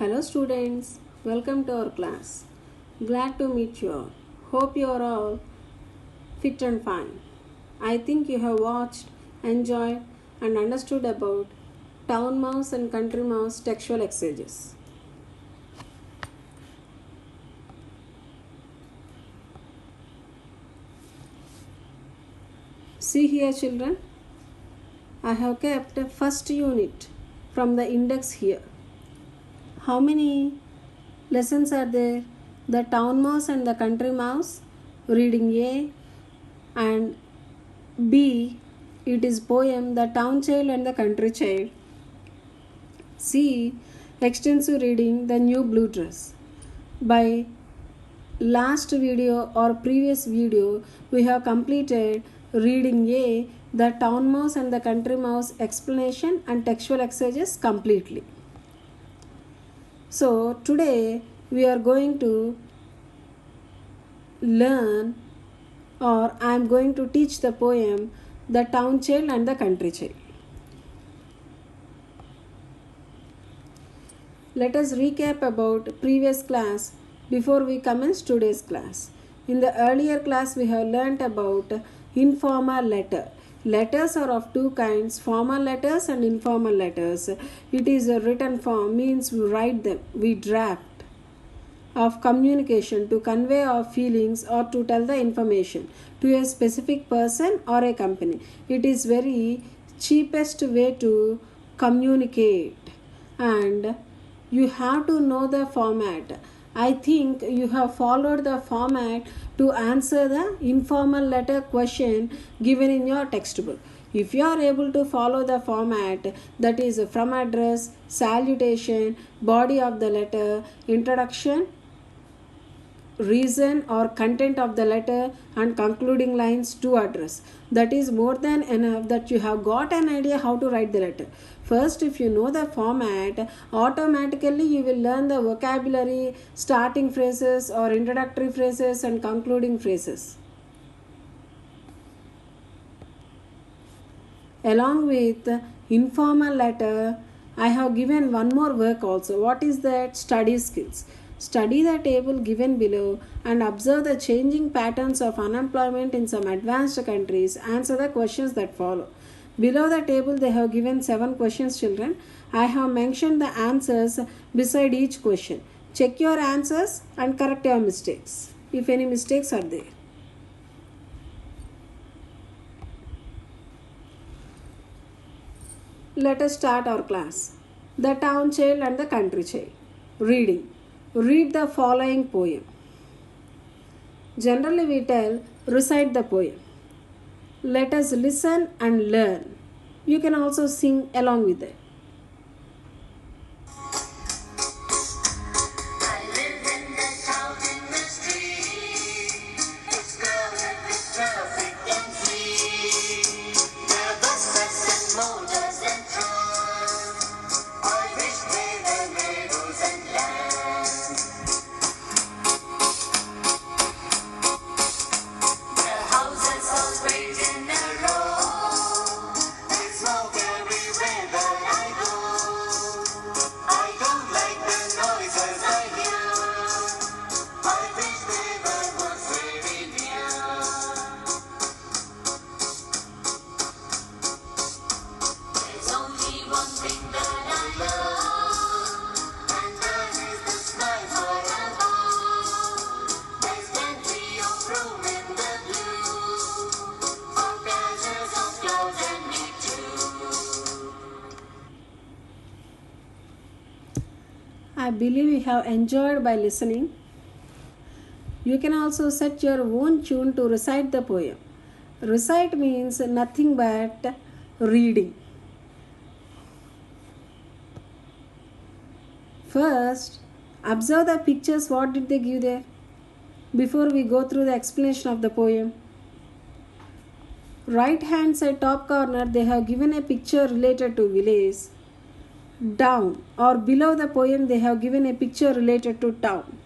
Hello students, welcome to our class. Glad to meet you all. Hope you are all fit and fine. I think you have watched, enjoyed and understood about town mouse and country mouse textual exercises. See here children, I have kept a first unit from the index here. How many lessons are there? The town mouse and the country mouse, reading A, and B, it is poem The Town Child and the Country Child. C, extensive reading The New Blue Dress. By last video or previous video, we have completed reading A, The Town Mouse and the Country Mouse explanation and textual exercises completely. So today we are going to learn, or I am going to teach the poem The Town Child and the Country Child. Let us recap about previous class before we commence today's class. In the earlier class we have learnt about informal letter. Letters are of two kinds, formal letters and informal letters. It is a written form, means we write them, we draft, of communication to convey our feelings or to tell the information to a specific person or a company. It is very cheapest way to communicate, and you have to know the format. I think you have followed the format to answer the informal letter question given in your textbook. If you are able to follow the format, that is from address, salutation, body of the letter, introduction, reason or content of the letter and concluding lines to address, that is more than enough that you have got an idea how to write the letter. First, if you know the format, automatically you will learn the vocabulary, starting phrases or introductory phrases and concluding phrases. Along with informal letter, I have given one more work also. What is that? Study skills. Study the table given below and observe the changing patterns of unemployment in some advanced countries. Answer the questions that follow. Below the table they have given 7 questions, children. I have mentioned the answers beside each question. Check your answers and correct your mistakes if any mistakes are there. Let us start our class. The Town Child and the Country Child. Reading. Read the following poem. Generally we tell, recite the poem. Let us listen and learn. You can also sing along with it. I believe you have enjoyed by listening. You can also set your own tune to recite the poem. Recite means nothing but reading. First, observe the pictures. What did they give there? Before we go through the explanation of the poem. Right hand side top corner, they have given a picture related to village. Down or below the poem, they have given a picture related to town.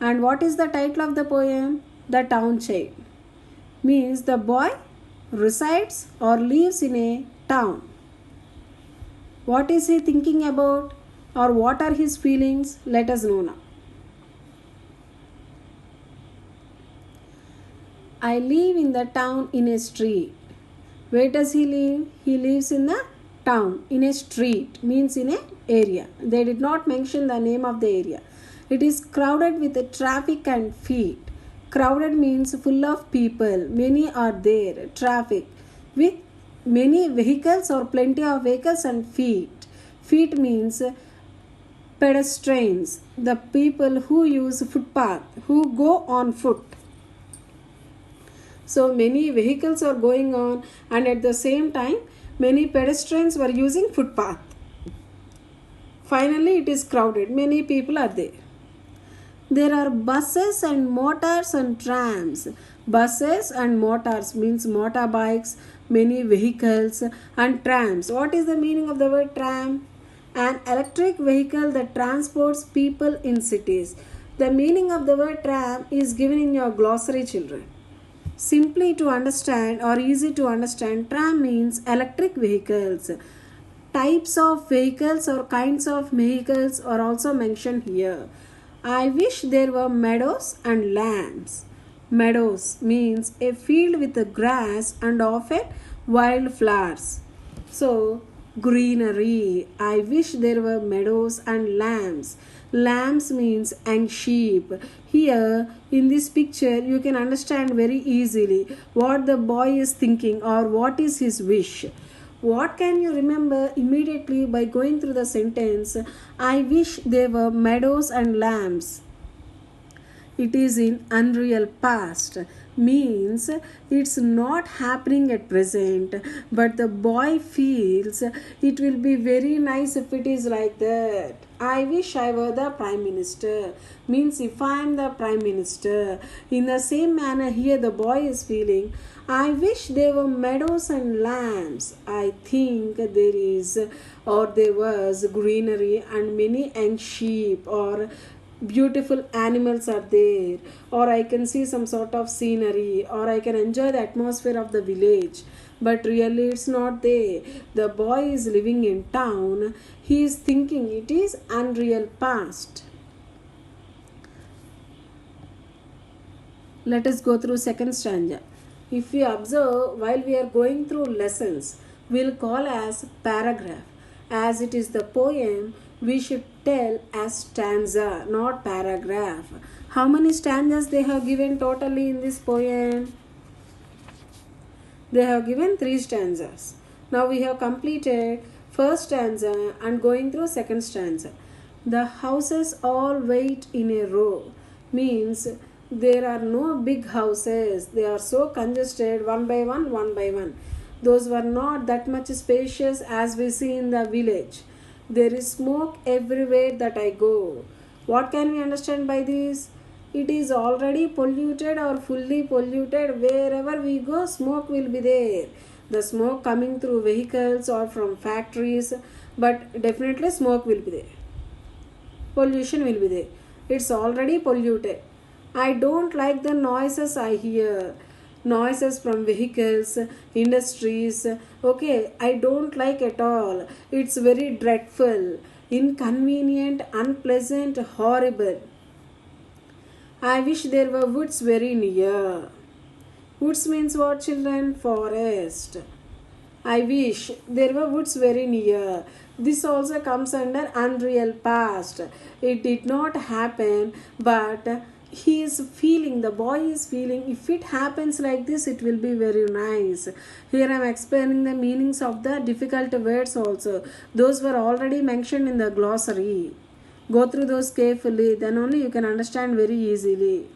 And what is the title of the poem? The Town Child. Means the boy resides or lives in a town. What is he thinking about? Or what are his feelings? Let us know now. I live in the town in a street. Where does he live? He lives in the town, in a street, means in a area. They did not mention the name of the area. It is crowded with traffic and feet. Crowded means full of people. Many are there. Traffic with many vehicles or plenty of vehicles and feet. Feet means pedestrians, the people who use footpath, who go on foot. So many vehicles are going on, and at the same time many pedestrians were using footpath. Finally it is crowded. Many people are there. There are buses and motors and trams. Buses and motors means motorbikes, many vehicles and trams. What is the meaning of the word tram? An electric vehicle that transports people in cities. The meaning of the word tram is given in your glossary, children. Simply to understand or easy to understand, tram means electric vehicles. Types of vehicles or kinds of vehicles are also mentioned here. I wish there were meadows and lambs. Meadows means a field with grass and often wild flowers. So, greenery. I wish there were meadows and lambs. Lambs means young sheep. Here in this picture you can understand very easily what the boy is thinking or what is his wish. What can you remember immediately by going through the sentence, I wish there were meadows and lambs? It is in unreal past, means it's not happening at present, but the boy feels it will be very nice if it is like that. I wish I were the prime minister, means if I am the prime minister. In the same manner here the boy is feeling, I wish there were meadows and lambs. I think there is or there was greenery and many young sheep or beautiful animals are there, or I can see some sort of scenery, or I can enjoy the atmosphere of the village. But really it's not there. The boy is living in town. He is thinking it is unreal past. Let us go through second stanza. If we observe while we are going through lessons, we'll call as paragraph. As it is the poem, we should tell as stanza, not paragraph. How many stanzas they have given totally in this poem? They have given 3 stanzas. Now we have completed first stanza and going through second stanza. The houses all wait in a row means there are no big houses. They are so congested one by one, one by one. Those were not that much spacious as we see in the village. There is smoke everywhere that I go. What can we understand by this? It is already polluted or fully polluted. Wherever we go, smoke will be there. The smoke coming through vehicles or from factories, but definitely smoke will be there. Pollution will be there. It's already polluted. I don't like the noises I hear. Noises from vehicles, industries. Okay, I don't like at all. It's very dreadful, inconvenient, unpleasant, horrible. I wish there were woods very near. Woods means what, children? Forest. I wish there were woods very near. This also comes under unreal past. It did not happen, but he is feeling, the boy is feeling, if it happens like this, it will be very nice. Here I am explaining the meanings of the difficult words also. Those were already mentioned in the glossary. Go through those carefully, then only you can understand very easily.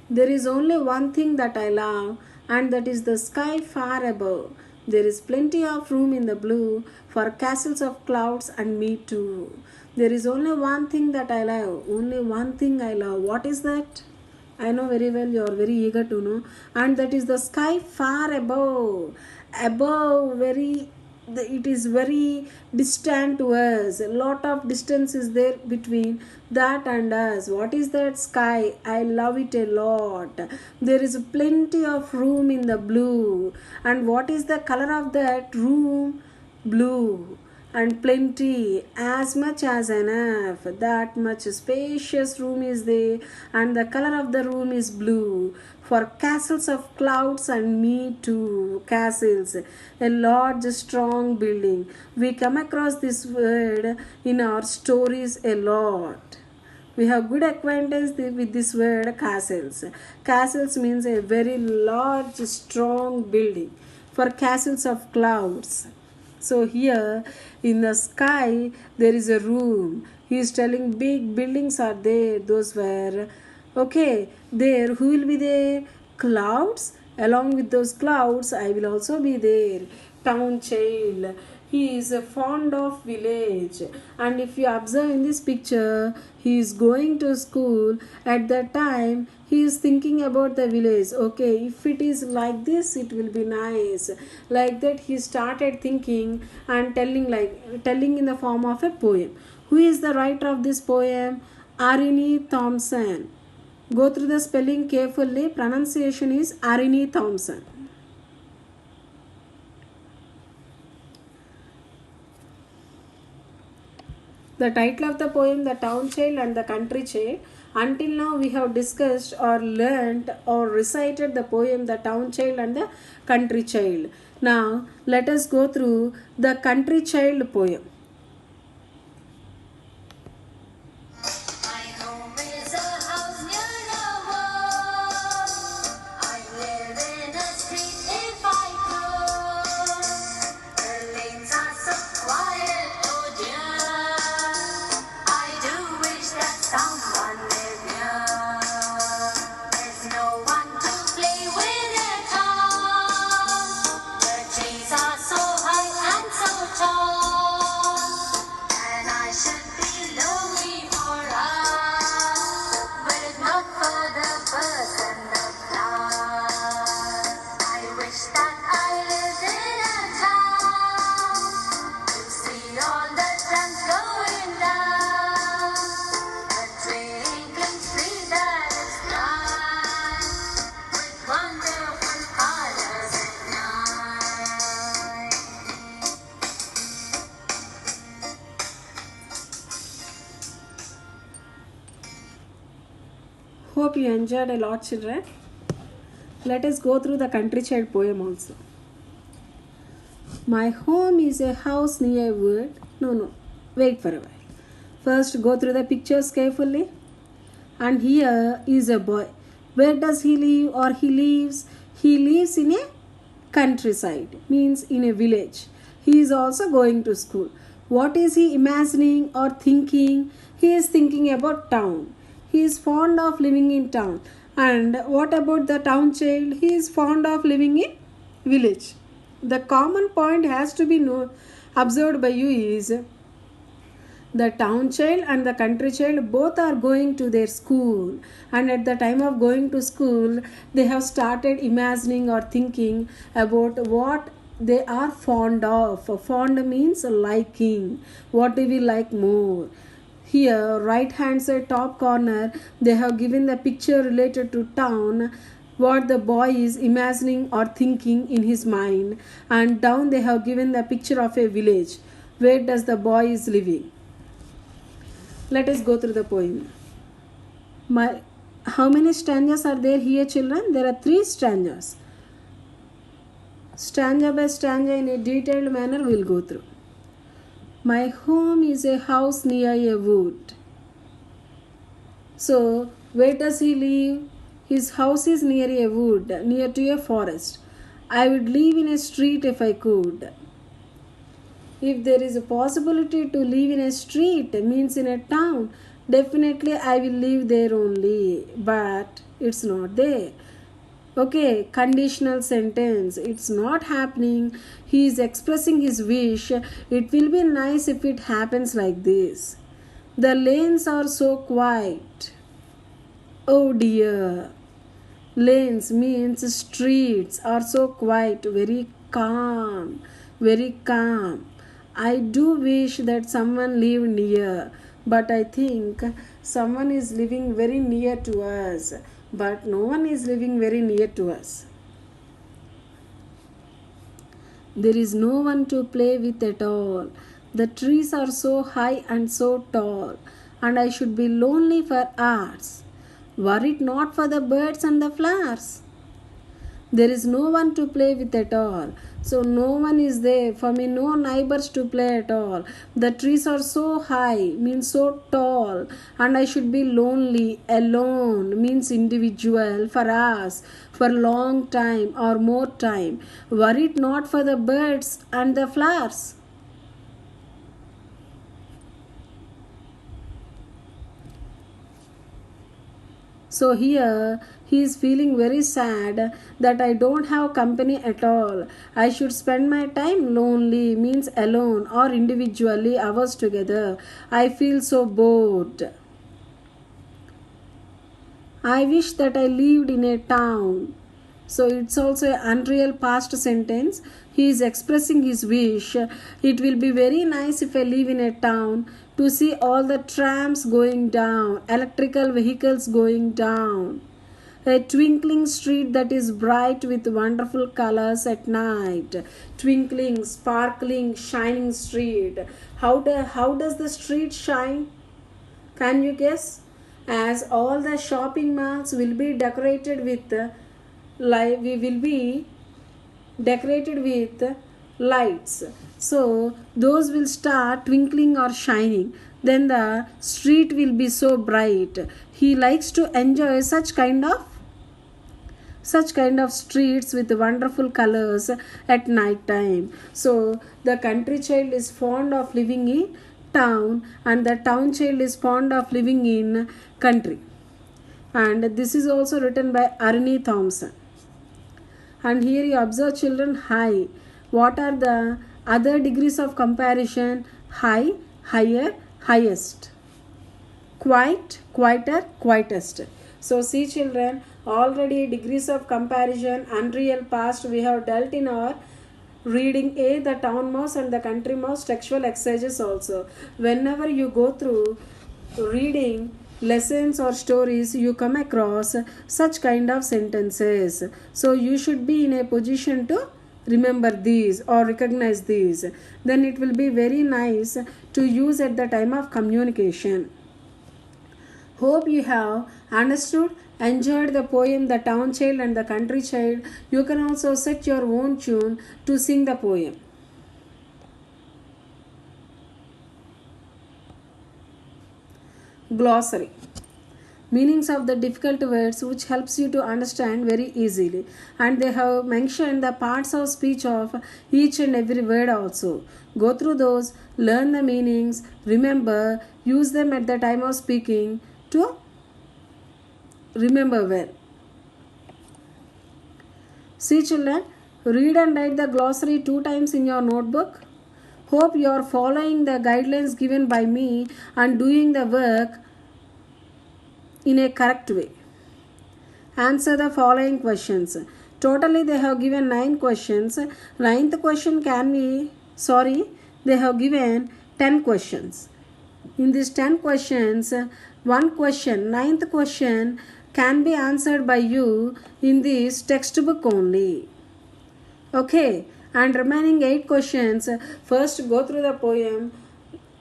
There is only one thing that I love, and that is the sky far above. There is plenty of room in the blue for castles of clouds and me too. There is only one thing that I love. Only one thing I love. What is that? I know very well, you are very eager to know. And that is the sky far above. Above, very it is very distant to us. A lot of distance is there between that and us. What is that? Sky. I love it a lot. There is plenty of room in the blue. And what is the color of that room? Blue. And plenty, as much as enough, that much spacious room is there, and the color of the room is blue. For castles of clouds and me too, castles, a large strong building. We come across this word in our stories a lot. We have good acquaintance with this word castles. Castles means a very large strong building. For castles of clouds, so here in the sky there is a room. He is telling big buildings are there. Those were okay. There, who will be there? Clouds. Along with those clouds, I will also be there. Town child. He is fond of village, and if you observe in this picture, he is going to school. At that time he is thinking about the village. Okay, if it is like this, it will be nice. Like that he started thinking and telling in the form of a poem. Who is the writer of this poem? Arini Thompson. Go through the spelling carefully. Pronunciation is Arini Thompson. The title of the poem, The Town Child and the Country Child. Until now we have discussed or learnt or recited the poem The Town Child and the Country Child. Now let us go through the Country Child poem. Hope you enjoyed a lot, children. Let us go through the Country Child poem also. My home is a house near a wood. No, wait for a while. First go through the pictures carefully. And here is a boy. Where does he live or he lives? He lives in a countryside, means in a village. He is also going to school. What is he imagining or thinking? He is thinking about town. He is fond of living in town. And what about the town child? He is fond of living in village. The common point has to be observed by you is the town child and the country child both are going to their school, and at the time of going to school they have started imagining or thinking about what they are fond of. Fond means liking. What do we like more? Here, right hand side top corner, they have given the picture related to town, what the boy is imagining or thinking in his mind, and down they have given the picture of a village. Where does the boy is living? Let us go through the poem. How many stanzas are there here, children? There are 3 stanzas. Stanza by stanza in a detailed manner we will go through. My home is a house near a wood. So, where does he live? His house is near a wood, near to a forest. I would live in a street if I could. If there is a possibility to live in a street, means in a town, definitely I will live there only. But it's not there. Okay, conditional sentence. It's not happening. He is expressing his wish. It will be nice if it happens like this. The lanes are so quiet. Oh dear. Lanes means streets are so quiet, very calm. very calm. I do wish that someone lived near, but I think someone is living very near to us, but no one is living very near to us. There is no one to play with at all. The trees are so high and so tall, and I should be lonely for hours. Were it not for the birds and the flowers. There is no one to play with at all. So no one is there. For me, no neighbors to play at all. The trees are so high, means so tall, and I should be lonely, alone, means individual, for us, for long time or more time. Were it not for the birds and the flowers. So here he is feeling very sad that I don't have company at all. I should spend my time lonely, means alone or individually, hours together. I feel so bored. I wish that I lived in a town. So it's also an unreal past sentence. He is expressing his wish. It will be very nice if I live in a town to see all the trams going down, electrical vehicles going down. A twinkling street that is bright with wonderful colors at night. Twinkling, sparkling, shining street. How does the street shine? Can you guess? As all the shopping malls will be decorated with we will be decorated with lights. So those will start twinkling or shining. Then the street will be so bright. He likes to enjoy such kind of streets with wonderful colors at night time. So the country child is fond of living in town, and the town child is fond of living in country. And this is also written by Arnie Thompson. And here you observe children high. What are the other degrees of comparison? High, higher, highest. Quite, quieter, quietest. So see children, already degrees of comparison, unreal past we have dealt in our reading A, the town mouse and the country mouse textual exercises also. Whenever you go through reading lessons or stories, you come across such kind of sentences. So you should be in a position to remember these or recognize these. Then it will be very nice to use at the time of communication. Hope you have understood, enjoyed the poem The Town Child and the Country Child. You can also set your own tune to sing the poem. Glossary. Meanings of the difficult words which helps you to understand very easily. And they have mentioned the parts of speech of each and every word also. Go through those, learn the meanings, remember, use them at the time of speaking to remember well. See children, read and write the glossary 2 times in your notebook. Hope you are following the guidelines given by me and doing the work in a correct way. Answer the following questions. Totally they have given 9 questions. Ninth question they have given 10 questions. In these 10 questions, one question, ninth question, can be answered by you in this textbook only. Okay, and remaining 8 questions, first go through the poem,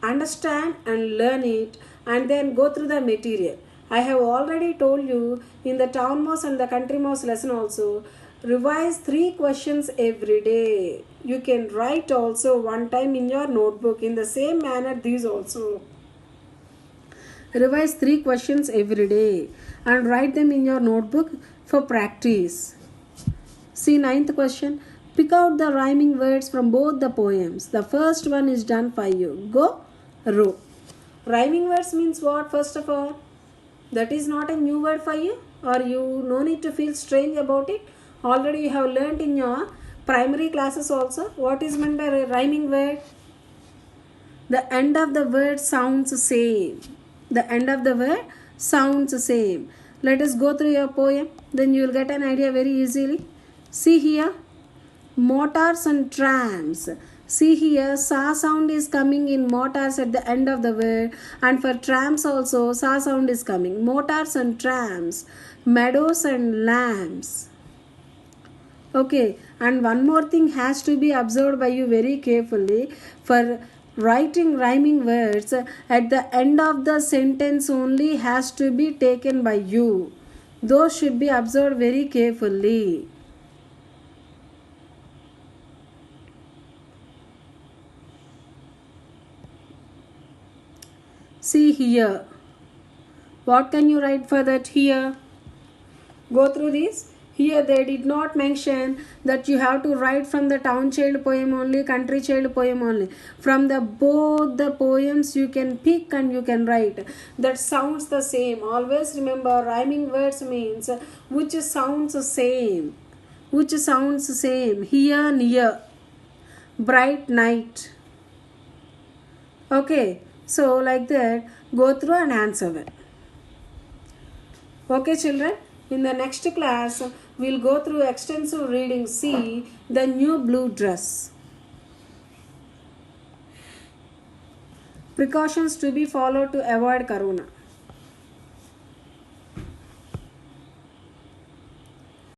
understand and learn it, and then go through the material. I have already told you in the town mouse and the country mouse lesson also, revise 3 questions every day. You can write also one time in your notebook. In the same manner, these also. Revise 3 questions every day and write them in your notebook for practice. See 9th question. Pick out the rhyming words from both the poems. The first one is done for you. Go, row. Rhyming words means what first of all? That is not a new word for you, or you no need to feel strange about it. Already you have learnt in your primary classes also. What is meant by a rhyming word? The end of the word sounds same. The end of the word sounds same. Let us go through your poem. Then you will get an idea very easily. See here. Motors and trams. See here, sa sound is coming in motors at the end of the word, and for trams also sa sound is coming. Motors and trams, meadows and lambs. Okay, and one more thing has to be observed by you very carefully. For writing rhyming words, at the end of the sentence only has to be taken by you. Those should be observed very carefully. See here. What can you write for that here? Go through this. Here they did not mention that you have to write from the town child poem only, country child poem only. From the both the poems you can pick and you can write. That sounds the same. Always remember, rhyming words means which sounds the same. Which sounds the same. Here, near. Bright night. Okay. So like that, go through and answer well. Okay children, in the next class, we'll go through extensive reading. See the new blue dress. Precautions to be followed to avoid corona.